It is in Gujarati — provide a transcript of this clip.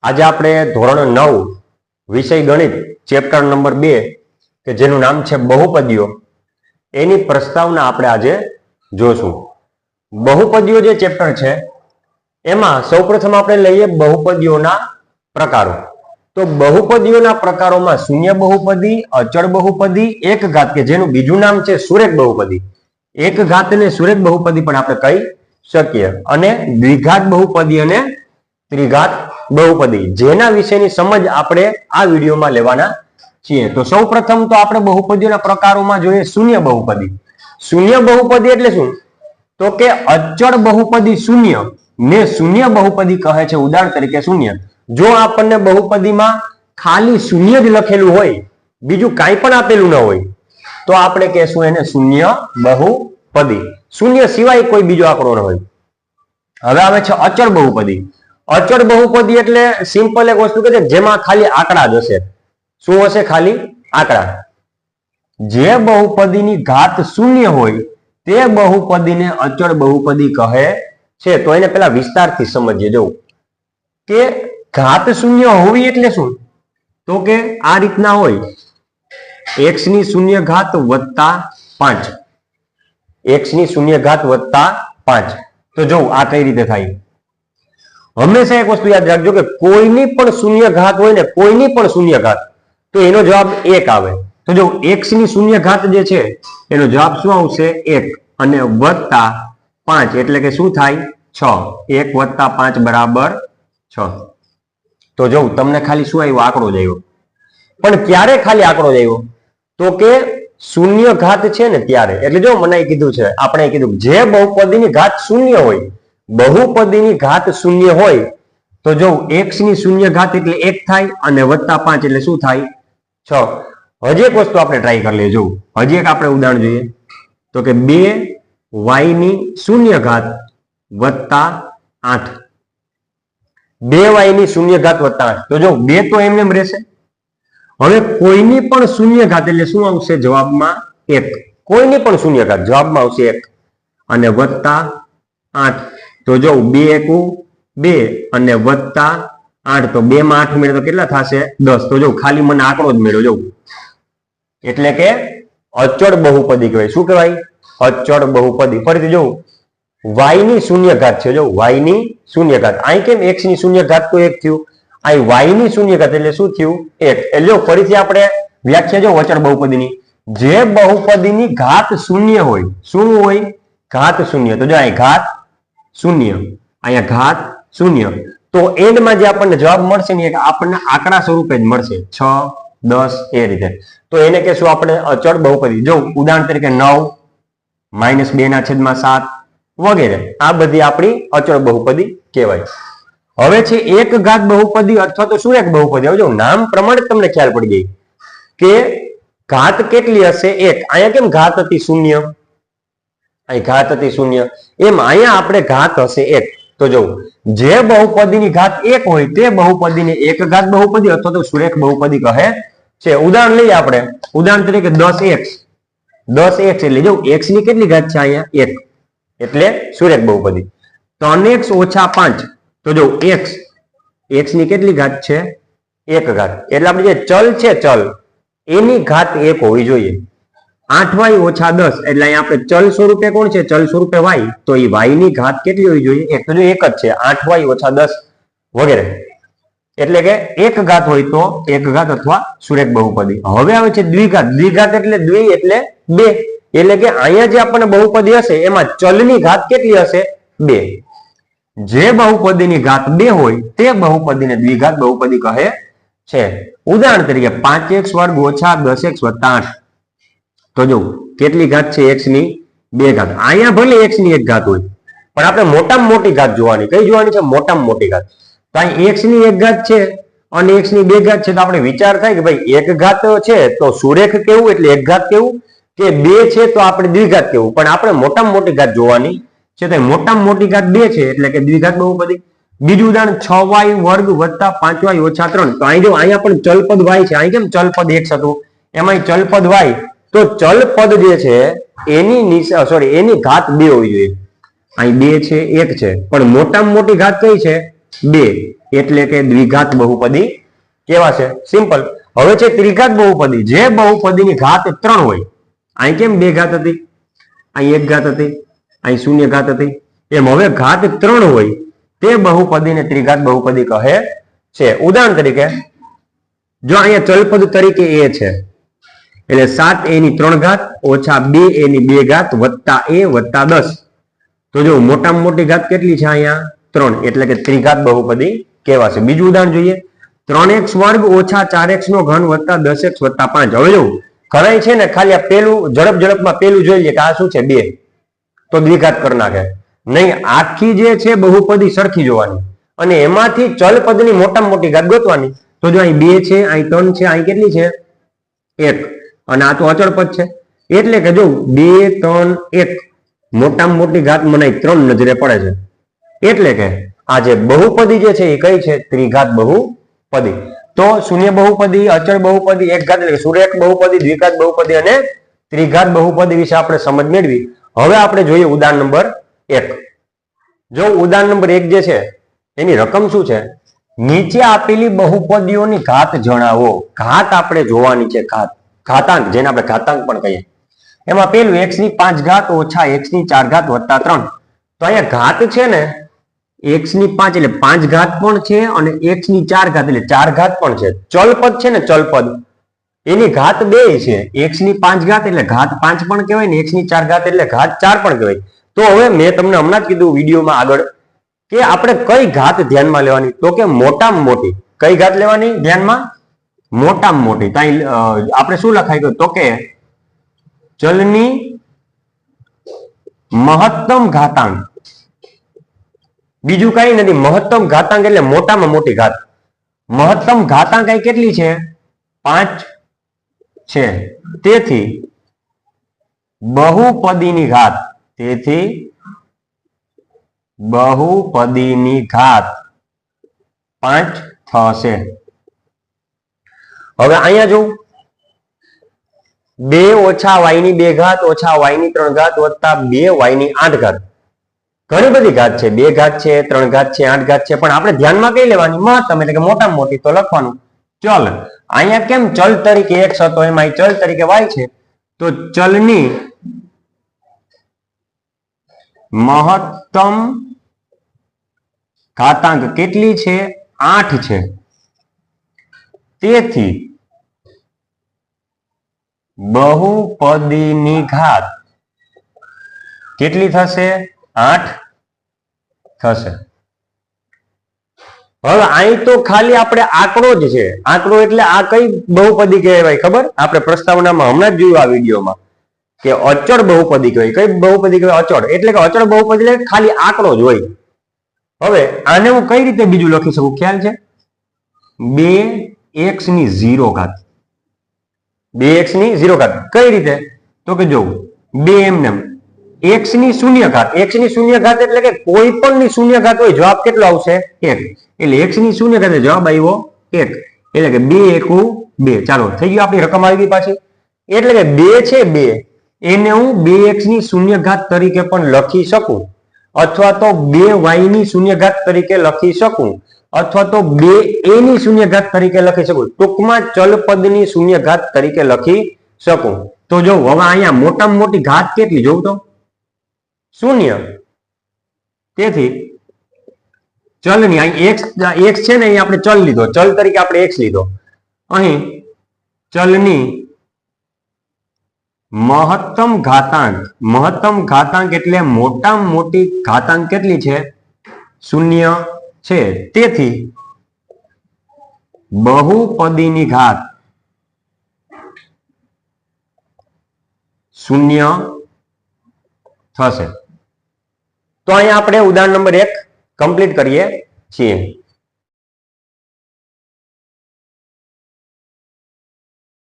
આજે આપણે ધોરણ 9 વિષય ગણિત ચેપ્ટર નંબર 2 કે જેનું નામ છે બહુપદીઓ એની પ્રસ્તાવના આપણે આજે જોશું। બહુપદીઓ જે ચેપ્ટર છે એમાં સૌપ્રથમ આપણે લઈએ બહુપદીઓના પ્રકારો। તો બહુપદીઓના પ્રકારોમાં શૂન્ય બહુપદી, અચળ બહુપદી, એક ઘાત કે જેનું બીજું નામ છે સુરેખ બહુપદી। એક ઘાત ને સુરેખ બહુપદી પણ આપણે કહી શકીએ, અને દ્વિઘાત બહુપદી અને ત્રિઘાત બહુપદી, જેના વિશેની સમજ આપણે આ વિડીયોમાં લેવાના છીએ। તો સૌપ્રથમ તો આપણે બહુપદીઓના પ્રકારોમાં જોઈએ શૂન્ય બહુપદી। શૂન્ય બહુપદી એટલે શું? તો કે અચળ બહુપદી શૂન્ય ને શૂન્ય બહુપદી કહે છે ઉદાહરણ તરીકે શૂન્ય। જો આપણને બહુપદીમાં ખાલી શૂન્ય જ લખેલું હોય, બીજું કાંઈ પણ આપેલું ન હોય, તો આપણે કહેશું એને શૂન્ય બહુપદી। શૂન્ય સિવાય કોઈ બીજો આંકડો ન હોય। હવે આવે છે અચળ બહુપદી। અચળ બહુપદી એટલે સિમ્પલ એક વસ્તુ કે છે જેમાં ખાલી આંકડા જ હશે। શું હશે? ખાલી આંકડા। જે બહુપદીની ઘાત શૂન્ય હોય તે બહુપદીને અચળ બહુપદી કહે છે। તો એને પેલા વિસ્તારથી સમજીએ। જો કે ઘાત શૂન્ય હોવી એટલે શું? તો કે આ રીતના હોય, x ની શૂન્ય ઘાત વત્તા 5, x ની શૂન્ય ઘાત વત્તા 5। તો જો આ કઈ રીતે થાય? હંમેશા એક વસ્તુ યાદ રાખજો કે કોઈની પણ શૂન્ય ઘાત હોય ને, કોઈની પણ શૂન્ય ઘાત, તો એનો જવાબ 1 આવે। તો જો x ની શૂન્ય ઘાત જે છે એનો જવાબ શું આવશે? 1 અને વત્તા 5 એટલે કે શું થાય? 6। 1 વત્તા 5 બરાબર 6। તો જો તમને ખાલી શું આવ્યો? આંકડો જ આવ્યો। પણ ક્યારે ખાલી આંકડો જ આવ્યો? તો કે શૂન્ય ઘાત છે ને ત્યારે। એટલે જો મને કીધું છે, આપણે કીધું જે બહુપદીની ઘાત શૂન્ય હોય, બહુપદીની ઘાત શૂન્ય હોય, તો જો x ની શૂન્ય ઘાત એટલે 1 થાય અને વત્તા 5 એટલે શું થાય? 6। હજી એક વસ્તુ આપણે ટ્રાય કરી લઈએ। જો હજી એક આપણે ઉદાહરણ જોઈએ, તો કે 2y ની શૂન્ય ઘાત વત્તા 8, 2y ની શૂન્ય ઘાત વત્તા 8। તો જો 2 તો એમને એમ રહેશે। હવે કોઈની પણ શૂન્ય ઘાત એટલે શું આવશે જવાબમાં? 1। કોઈની પણ શૂન્ય ઘાત જવાબમાં આવશે 1 અને વત્તા 8। તો જો 2 એકુ 2 અને વત્તા 8, તો 2 માં 8 ઉમેરો તો કેટલા થશે? 10। તો જો ખાલી મને આંકડો જ મેળવ્યો। જો એટલે કે અચળ બહુપદી કહેવાય। શું કહેવાય? અચળ બહુપદી। ફરીથી જો y ની શૂન્ય ઘાત છે, જો y ની શૂન્ય ઘાત, અહીં કેમ x ની શૂન્ય ઘાત તો 1 થયું, અહીં y ની શૂન્ય ઘાત એટલે શું થયું? 1। એટલે જો ફરીથી આપણે વ્યાખ્યા જો અચળ બહુપદીની, જે બહુપદીની ઘાત શૂન્ય હોય, શું હોય? ઘાત શૂન્ય। તો જો અહીં ઘાત શૂન્ય, અહીંયા ઘાત શૂન્ય, તો એન્ડમાં જે આપણને જવાબ મળશે ને એ આપણને આંકડા સ્વરૂપે જ મળશે, 6, 10 એ રીતે। તો એને કહેશું આપણે અચળ બહુપદી। જો ઉદાહરણ તરીકે 9 -2/7 વગેરે, આ બધી આપણી અચળ બહુપદી કહેવાય। હવે છે એક ઘાત બહુપદી અથવા તો સુરેખ બહુપદી। હવે જો નામ પ્રમાણે તમને ખ્યાલ પડી ગઈ કે ઘાત કેટલી હશે? 1। અહીંયા કેમ ઘાત હતી 0? અહીં ઘાત હતી 0, એમ અહીંયા આપણે ઘાત હશે 1। તો જો જે બહુપદીની ઘાત 1 હોય તે બહુપદીને એક ઘાત બહુપદી અથવા તો સુરેખ બહુપદી કહે છે। ઉદાહરણ લઈએ આપણે, ઉદાહરણ તરીકે 10x। 10x એટલે જો x ની કેટલી ઘાત છે? અહીંયા 1 એટલે સુરેખ બહુપદી। 3x - 5, તો જો x ની કેટલી ઘાત છે? 1 ઘાત, એટલે આપણે જે ચલ છે ચલ એની ઘાત 1 હોવી જોઈએ। 8y - 10 એટલે અહીંયા આપણે ચલ સ્વરૂપે કોણ છે? ચલ સ્વરૂપે y, તો એ y ની ઘાત કેટલી હોવી જોઈએ? 1। તો જો 1 જ છે, 8y - 10 વગેરે, એટલે કે 1 ઘાત હોય તો 1 ઘાત અથવા સુરેખ બહુપદી। હવે આવે છે દ્વિઘાત। દ્વિઘાત એટલે દ્વિ એટલે 2, એટલે કે અહીંયા જે આપણને બહુપદી હશે એમાં ચલની ઘાત કેટલી હશે? 2। જે બહુપદીની ઘાત 2 હોય તે બહુપદીને દ્વિઘાત બહુપદી કહે છે। ઉદાહરણ તરીકે 5x² - 10x + 8। તો જો કેટલી ઘાત છે? x ની 2 ઘાત। અહીંયા ભલે x ની 1 ઘાત હોય, પણ આપણે મોટામાં મોટી ઘાત જોવાની। કઈ જોવાની છે? મોટામાં મોટી ઘાત। તો અહીં x ની 1 ઘાત છે અને x ની 2 ઘાત છે, તો આપણે વિચાર થાય કે ભાઈ 1 ઘાત છે તો સુરેખ કેવું એટલે 1 ઘાત કેવું, કે 2 છે તો આપણે દ્વિઘાત કેવું, પણ આપણે મોટામાં મોટી ઘાત જોવાની છે। તો મોટામાં મોટી ઘાત 2 છે એટલે કે દ્વિઘાત બહુપદી। બીજું ઉદાહરણ 6y² - 5y - 3। તો અહીં જો અહીંયા પણ ચલપદ y છે, અહીં કેમ ચલપદ x હતું, એમાં ચલપદ y, તો ચલપદ જે છે એની એની ઘાત 2 હોવી જોઈએ। અહીં 2 છે, 1 છે, પણ મોટામાં મોટી ઘાત કઈ છે? 2। એટલે કે દ્વિઘાત બહુપદી કેવાશે. સિમ્પલ. હવે છે ત્રિઘાત બહુપદી. જે બહુપદીની ઘાત 3 હોય, અહીં કેમ 2 ઘાત હતી, અહીં 1 ઘાત હતી, અહીં 0 ઘાત હતી, એમ હવે ઘાત 3 હોય તે બહુપદીને ત્રિઘાત બહુપદી કહે છે. ઉદાહરણ તરીકે જો અહીંયા ચલપદ તરીકે a છે એટલે 7a ની 3 ઘાત ઓછા 2a ની 2 ઘાત વત્તા a વત્તા 10. તો જો મોટામાં મોટી ઘાત કેટલી છે અહીંયા 3, એટલે કે ત્રિઘાત બહુપદી કહેવાશે. બીજું ઉદાહરણ જોઈએ. 3x વર્ગ ઓછા 4x નો ઘન વત્તા 10x વત્તા 5. હવે જો ઘણાય છે ને ખાલી આ પેલું ઝડપમાં પેલું જોઈ લે કે આ શું છે 2, તો દ્વિઘાત કરી નાખે. નહીં, આખી જે છે બહુપદી સરખી જોવાની અને એમાંથી ચલપદની મોટામાં મોટી ઘાત ગોતવાની. તો જો અહીં 2 છે, અહીં 3 છે, અહીં કેટલી છે 1, અને આ તો અચળ પદ છે એટલે કે જો 2 3 1 મોટામાં મોટી ઘાત મને 3 નજરે પડે છે. એટલે કે આ જે બહુપદી જે છે એ કઈ છે ત્રિઘાત બહુપદી. તો શૂન્ય બહુપદી, અચળ બહુપદી, એક ઘાત એટલે કે સુરેખ બહુપદી, દ્વિઘાત બહુપદી અને ત્રિઘાત બહુપદી વિશે આપણે સમજ મેળવી. હવે આપણે જોઈએ ઉદાહરણ નંબર 1. જો ઉદાહરણ નંબર 1 જે છે એની રકમ શું છે, નીચે આપેલી બહુપદીઓની ઘાત જણાવો. ઘાત આપણે જોવાની છે, ઘાતાંક, જેને આપણે ઘાતાંક પણ કહીએ. એમાં પેલું x ની 5 ઘાત ઓછા x ની 4 ઘાત વત્તા 3. તો અહીંયા ઘાત છે ને x ની 5 એટલે 5 ઘાત પણ છે અને x ની 4 ઘાત એટલે 4 ઘાત પણ છે. ચલપદ છે ને ચલપદ એની ઘાત 2 છે. x ની 5 ઘાત એટલે ઘાત 5 પણ કહેવાય ને x ની 4 ઘાત એટલે ઘાત 4 પણ કહેવાય. તો હવે મેં તમને હમણાં જ કીધું વિડીયોમાં આગળ કે આપણે કઈ ઘાત ધ્યાનમાં લેવાની, તો કે મોટામાં મોટી. કઈ ઘાત લેવાની ધ્યાનમાં? મોટામાં મોટી. ત્યાં આપણે શું લખાઈ ગયું તો કે ચલની મહત્તમ ઘાતાંક. બીજું કઈ નથી. મહત્તમ ઘાતાંક એટલે મોટામાં મોટી ઘાત. મહત્તમ ઘાતાંક અહીં કેટલી છે 5 છે. તેથી બહુપદીની ઘાત, તેથી બહુપદીની ઘાત 5 થશે. હવે અહીંયા જો 2 ઓછા y ની 2 ઘાત ઓછા y ની 3 ઘાત વત્તા 2y ની 8 ઘાત. ઘણી બધી ઘાત છે, 2 ઘાત છે, 3 ઘાત છે, 8 ઘાત છે, પણ આપણે ધ્યાનમાં કઈ લેવાની? મહત્તમ એટલે કે મોટામાં મોટી. તો લખવાનું ચલ. અહીંયા કેમ ચલ તરીકે x હતો એમાં ચલ તરીકે y છે, તો ચલની મહત્તમ ઘાતાંક કેટલી છે 8 છે. તેથી બહુપદીની ઘાત કેટલી થશે 8 થશે. હવે અહીં તો ખાલી આપણે આંકડો જ છે. આંકડો એટલે આ કઈ બહુપદી કહેવાય ખબર? આપણે પ્રસ્તાવનામાં હમણાં જ જોયું આ વિડીયોમાં કે અચળ બહુપદી કહેવાય. કઈ બહુપદી કહેવાય? અચળ. એટલે કે અચળ બહુપદી એટલે ખાલી આંકડો જ હોય. હવે આને હું કઈ રીતે બીજું લખી શકું ખ્યાલ છે? 2x ની 0 ઘાત. 2x ની 0 ઘાત કઈ રીતે? તો કે જો 2 એમને x ની 0 ઘાત. x ની 0 ઘાત એટલે કે કોઈ પણ ની 0 ઘાત હોય, જવાબ કેટલો આવશે 1. એટલે x ની 0 ઘાત જવાબ આવ્યો 1. એટલે કે 2 એકુ 2. ચાલો થઈ ગયું, આપણી રકમ આવી ગઈ પાછી. એટલે કે 2 છે 2 એને હું 2x ની 0 ઘાત તરીકે પણ લખી શકું, અથવા તો 2y ની 0 ઘાત તરીકે લખી શકું, અથવા તો 2a ની 0 ઘાત તરીકે લખી શકું. ટૂંકમાં ચલપદની 0 ઘાત તરીકે લખી શકું. તો જો હવે અહીંયા મોટામાં મોટી ઘાત કેટલી જોઉં તો 0. તેથી ચલની અહીં x છે ને અહીં આપણે ચલ લીધો, ચલ તરીકે આપણે x લીધો. અહીં ચલની મહત્તમ ઘાતાંક એટલે મોટામાં મોટી ઘાતાંક કેટલી છે 0 છે. તેથી બહુપદીની ઘાત 0 થશે. તો અહીંયા આપણે ઉદાહરણ નંબર 1 કમ્પ્લીટ કરીએ છીએ.